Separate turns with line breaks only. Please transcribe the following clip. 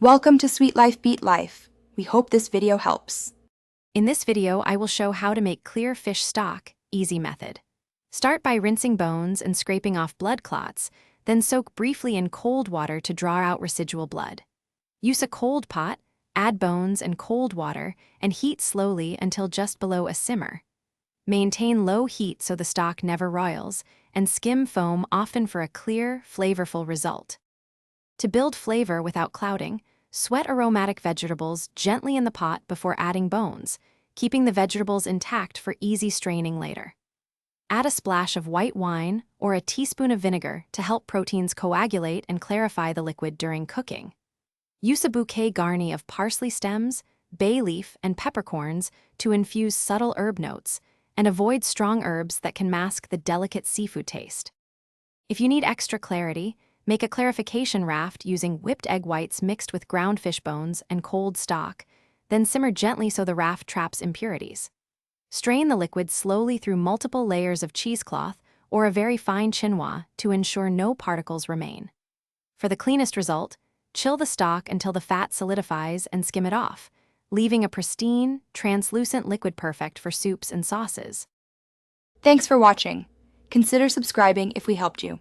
Welcome to Sweet Life Beat Life. We hope this video helps.
In this video, I will show how to make clear fish stock, easy method. Start by rinsing bones and scraping off blood clots, then soak briefly in cold water to draw out residual blood. Use a cold pot, add bones and cold water, and heat slowly until just below a simmer. Maintain low heat so the stock never roils, and skim foam often for a clear, flavorful result. To build flavor without clouding, sweat aromatic vegetables gently in the pot before adding bones, keeping the vegetables intact for easy straining later. Add a splash of white wine or a teaspoon of vinegar to help proteins coagulate and clarify the liquid during cooking. Use a bouquet garni of parsley stems, bay leaf, and peppercorns to infuse subtle herb notes, and avoid strong herbs that can mask the delicate seafood taste. If you need extra clarity, make a clarification raft using whipped egg whites mixed with ground fish bones and cold stock, then simmer gently so the raft traps impurities. Strain the liquid slowly through multiple layers of cheesecloth or a very fine chinois to ensure no particles remain. For the cleanest result, chill the stock until the fat solidifies and skim it off, leaving a pristine, translucent liquid perfect for soups and sauces.
Thanks for watching. Consider subscribing if we helped you.